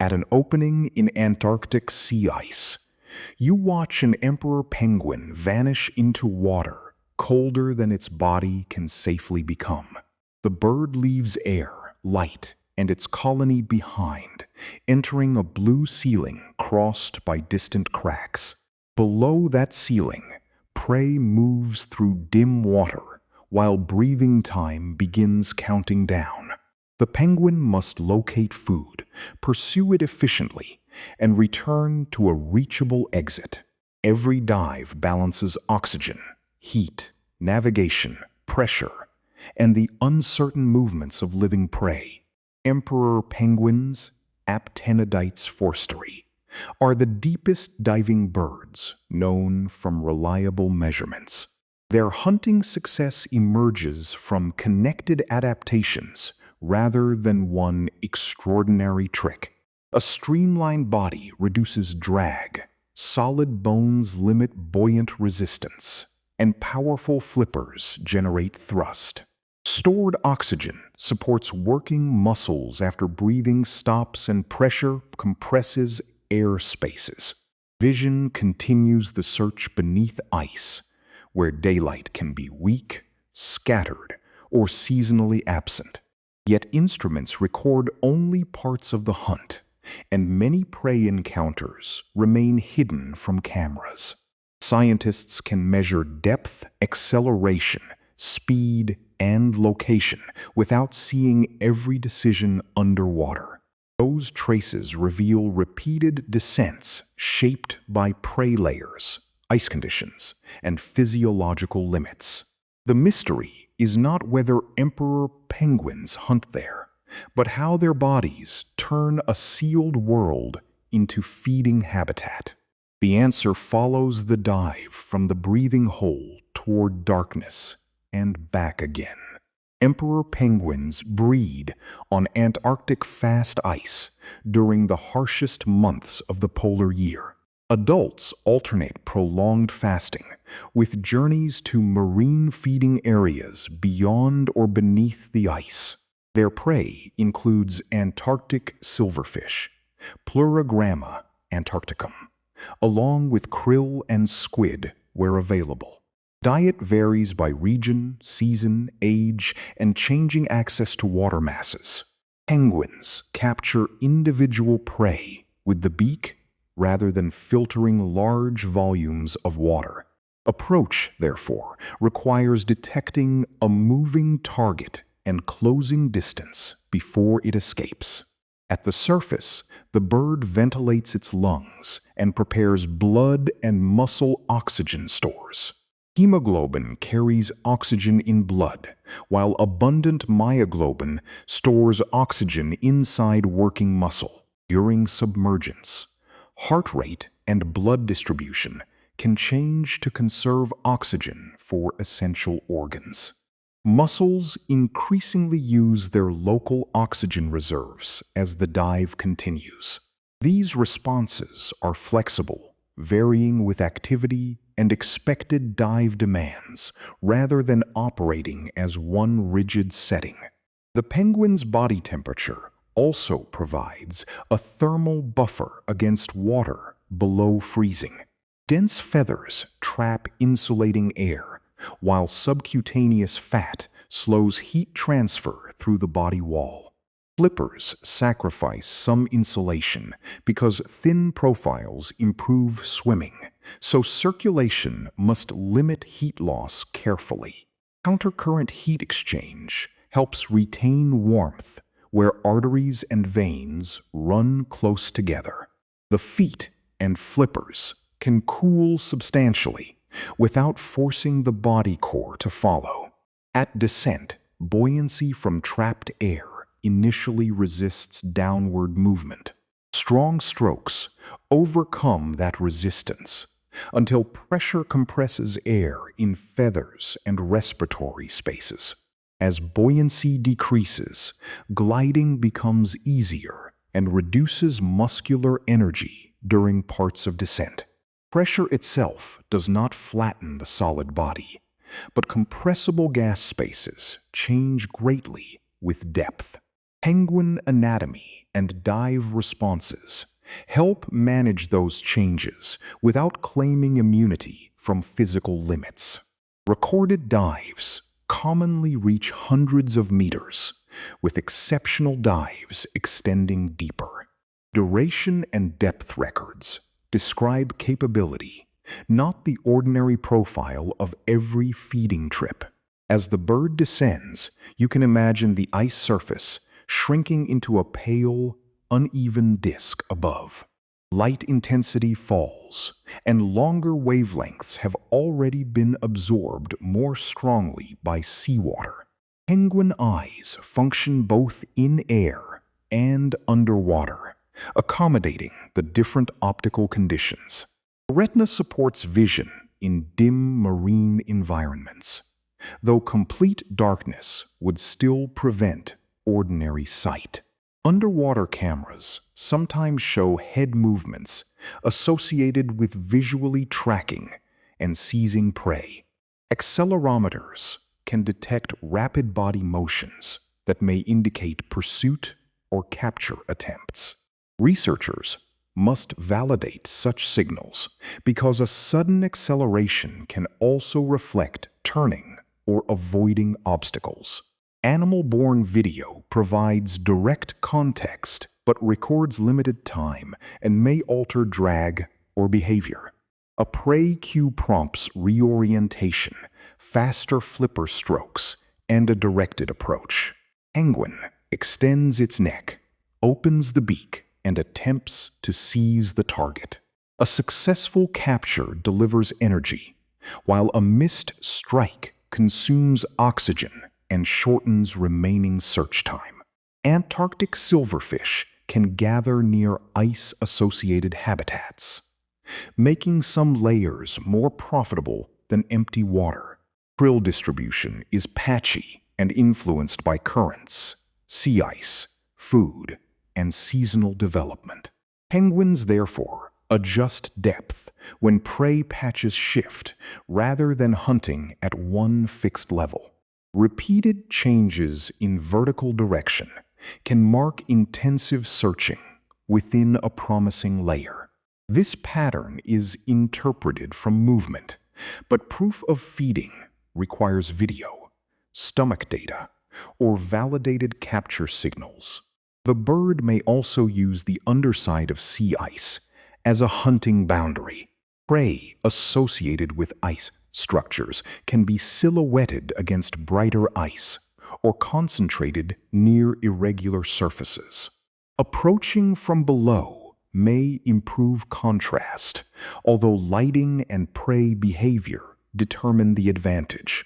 At an opening in Antarctic sea ice, you watch an emperor penguin vanish into water colder than its body can safely become. The bird leaves air, light, and its colony behind, entering a blue ceiling crossed by distant cracks. Below that ceiling, prey moves through dim water, while breathing time begins counting down. The penguin must locate food, pursue it efficiently, and return to a reachable exit. Every dive balances oxygen, heat, navigation, pressure, and the uncertain movements of living prey. Emperor penguins, Aptenodytes forsteri, are the deepest diving birds known from reliable measurements. Their hunting success emerges from connected adaptations rather than one extraordinary trick. A streamlined body reduces drag, solid bones limit buoyant resistance, and powerful flippers generate thrust. Stored oxygen supports working muscles after breathing stops and pressure compresses air spaces. Vision continues the search beneath ice, where daylight can be weak, scattered, or seasonally absent. Yet instruments record only parts of the hunt, and many prey encounters remain hidden from cameras. Scientists can measure depth, acceleration, speed, and location without seeing every decision underwater. Those traces reveal repeated descents shaped by prey layers, ice conditions, and physiological limits. The mystery is not whether emperor penguins hunt there, but how their bodies turn a sealed world into feeding habitat. The answer follows the dive from the breathing hole toward darkness and back again. Emperor penguins breed on Antarctic fast ice during the harshest months of the polar year. Adults alternate prolonged fasting with journeys to marine feeding areas beyond or beneath the ice. Their prey includes Antarctic silverfish, Pleurogramma antarcticum, along with krill and squid where available. Diet varies by region, season, age, and changing access to water masses. Penguins capture individual prey with the beak rather than filtering large volumes of water. Approach, therefore, requires detecting a moving target and closing distance before it escapes. At the surface, the bird ventilates its lungs and prepares blood and muscle oxygen stores. Hemoglobin carries oxygen in blood, while abundant myoglobin stores oxygen inside working muscle. During submergence, heart rate and blood distribution can change to conserve oxygen for essential organs. Muscles increasingly use their local oxygen reserves as the dive continues. These responses are flexible, varying with activity and expected dive demands, rather than operating as one rigid setting. The penguin's body temperature also provides a thermal buffer against water below freezing. Dense feathers trap insulating air, while subcutaneous fat slows heat transfer through the body wall. Flippers sacrifice some insulation because thin profiles improve swimming, so circulation must limit heat loss carefully. Countercurrent heat exchange helps retain warmth where arteries and veins run close together. The feet and flippers can cool substantially without forcing the body core to follow. At descent, buoyancy from trapped air initially resists downward movement. Strong strokes overcome that resistance until pressure compresses air in feathers and respiratory spaces. As buoyancy decreases, gliding becomes easier and reduces muscular energy during parts of descent. Pressure itself does not flatten the solid body, but compressible gas spaces change greatly with depth. Penguin anatomy and dive responses help manage those changes without claiming immunity from physical limits. Recorded dives commonly reach hundreds of meters, with exceptional dives extending deeper. Duration and depth records describe capability, not the ordinary profile of every feeding trip. As the bird descends, you can imagine the ice surface shrinking into a pale, uneven disk above. Light intensity falls, and longer wavelengths have already been absorbed more strongly by seawater. Penguin eyes function both in air and underwater, accommodating the different optical conditions. The retina supports vision in dim marine environments, though complete darkness would still prevent ordinary sight. Underwater cameras sometimes show head movements associated with visually tracking and seizing prey. Accelerometers can detect rapid body motions that may indicate pursuit or capture attempts. Researchers must validate such signals because a sudden acceleration can also reflect turning or avoiding obstacles. Animal-borne video provides direct context but records limited time and may alter drag or behavior. A prey cue prompts reorientation, faster flipper strokes, and a directed approach. Penguin extends its neck, opens the beak, and attempts to seize the target. A successful capture delivers energy, while a missed strike consumes oxygen and shortens remaining search time. Antarctic silverfish can gather near ice-associated habitats, making some layers more profitable than empty water. Krill distribution is patchy and influenced by currents, sea ice, food, and seasonal development. Penguins, therefore, adjust depth when prey patches shift rather than hunting at one fixed level. Repeated changes in vertical direction can mark intensive searching within a promising layer. This pattern is interpreted from movement, but proof of feeding requires video, stomach data, or validated capture signals. The bird may also use the underside of sea ice as a hunting boundary. Prey associated with ice structures can be silhouetted against brighter ice or concentrated near irregular surfaces. Approaching from below may improve contrast, although lighting and prey behavior determine the advantage.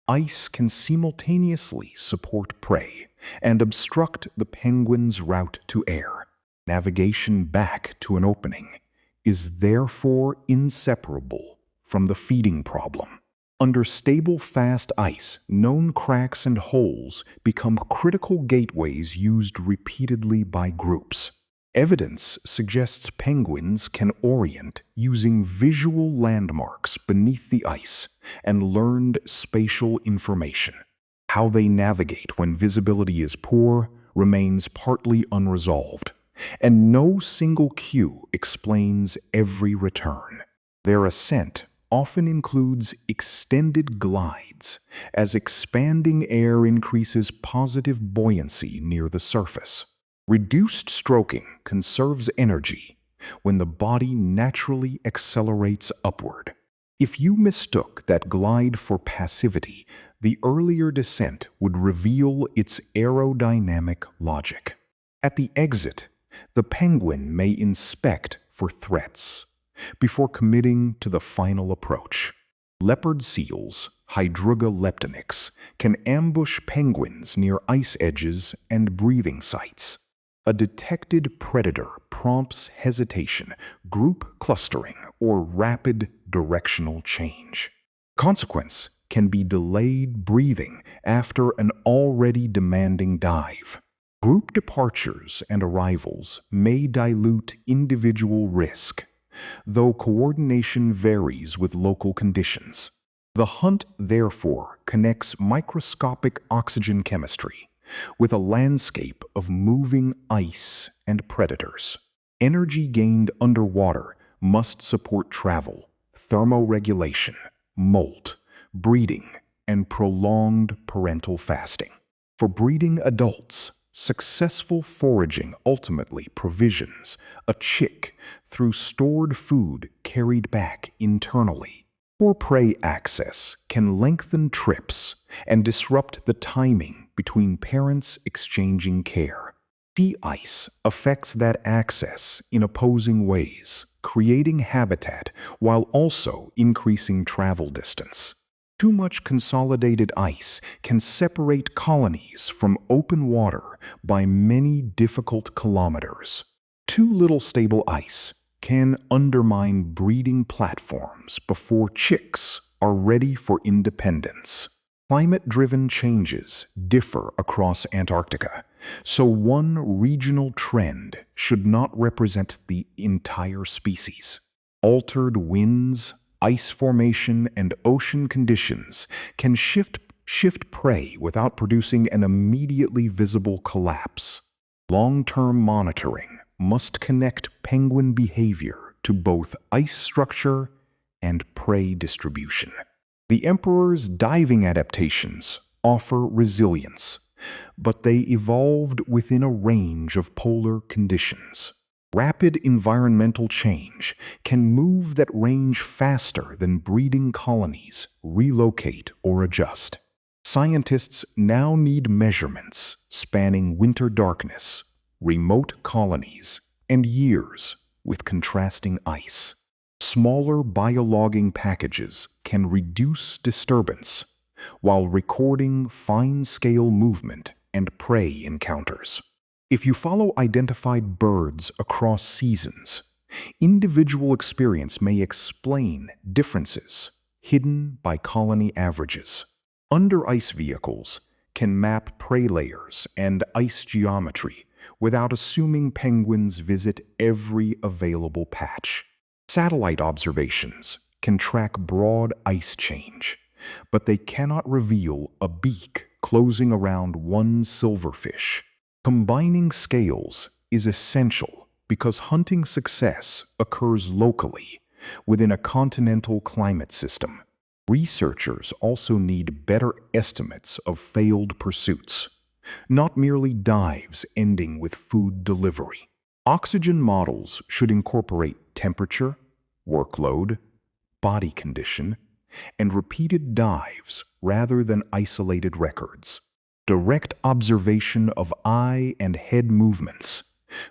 Ice can simultaneously support prey and obstruct the penguin's route to air. Navigation back to an opening is therefore inseparable from the feeding problem. Under stable, fast ice, known cracks and holes become critical gateways used repeatedly by groups. Evidence suggests penguins can orient using visual landmarks beneath the ice and learned spatial information. How they navigate when visibility is poor remains partly unresolved, and no single cue explains every return. Their ascent often includes extended glides, as expanding air increases positive buoyancy near the surface. Reduced stroking conserves energy when the body naturally accelerates upward. If you mistook that glide for passivity, the earlier descent would reveal its aerodynamic logic. At the exit, the penguin may inspect for threats before committing to the final approach. Leopard seals, Hydruga leptonix, can ambush penguins near ice edges and breathing sites. A detected predator prompts hesitation, group clustering, or rapid directional change. Consequence can be delayed breathing after an already demanding dive. Group departures and arrivals may dilute individual risk, though coordination varies with local conditions. The hunt, therefore, connects microscopic oxygen chemistry with a landscape of moving ice and predators. Energy gained underwater must support travel, thermoregulation, molt, breeding, and prolonged parental fasting. For breeding adults, successful foraging ultimately provisions a chick through stored food carried back internally. Poor prey access can lengthen trips and disrupt the timing between parents exchanging care. Sea ice affects that access in opposing ways, creating habitat while also increasing travel distance. Too much consolidated ice can separate colonies from open water by many difficult kilometers. Too little stable ice can undermine breeding platforms before chicks are ready for independence. Climate-driven changes differ across Antarctica, so one regional trend should not represent the entire species. Altered winds, ice formation, and ocean conditions can shift prey without producing an immediately visible collapse. Long-term monitoring must connect penguin behavior to both ice structure and prey distribution. The Emperor's diving adaptations offer resilience, but they evolved within a range of polar conditions. Rapid environmental change can move that range faster than breeding colonies relocate or adjust. Scientists now need measurements spanning winter darkness, remote colonies, and years with contrasting ice. Smaller biologging packages can reduce disturbance while recording fine-scale movement and prey encounters. If you follow identified birds across seasons, individual experience may explain differences hidden by colony averages. Under-ice vehicles can map prey layers and ice geometry without assuming penguins visit every available patch. Satellite observations can track broad ice change, but they cannot reveal a beak closing around one silverfish. Combining scales is essential because hunting success occurs locally within a continental climate system. Researchers also need better estimates of failed pursuits, not merely dives ending with food delivery. Oxygen models should incorporate temperature, workload, body condition, and repeated dives rather than isolated records. Direct observation of eye and head movements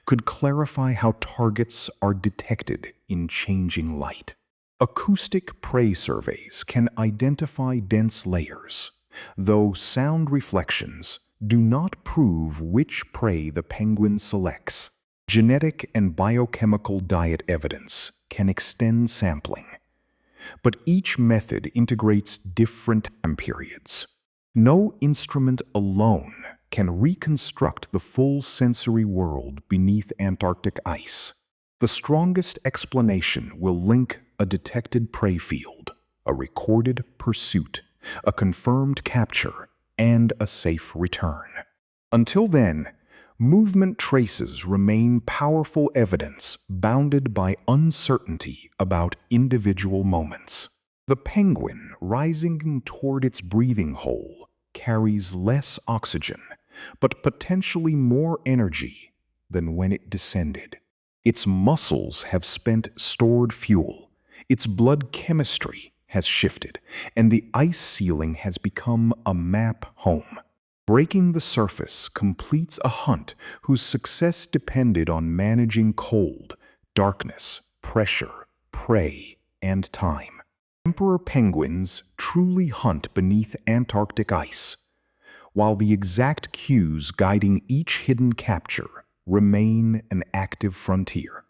could clarify how targets are detected in changing light. Acoustic prey surveys can identify dense layers, though sound reflections do not prove which prey the penguin selects. Genetic and biochemical diet evidence can extend sampling, but each method integrates different time periods. No instrument alone can reconstruct the full sensory world beneath Antarctic ice. The strongest explanation will link a detected prey field, a recorded pursuit, a confirmed capture, and a safe return. Until then, movement traces remain powerful evidence bounded by uncertainty about individual moments. The penguin rising toward its breathing hole carries less oxygen, but potentially more energy than when it descended. Its muscles have spent stored fuel, its blood chemistry has shifted, and the ice ceiling has become a map home. Breaking the surface completes a hunt whose success depended on managing cold, darkness, pressure, prey, and time. Emperor penguins truly hunt beneath Antarctic ice, while the exact cues guiding each hidden capture remain an active frontier.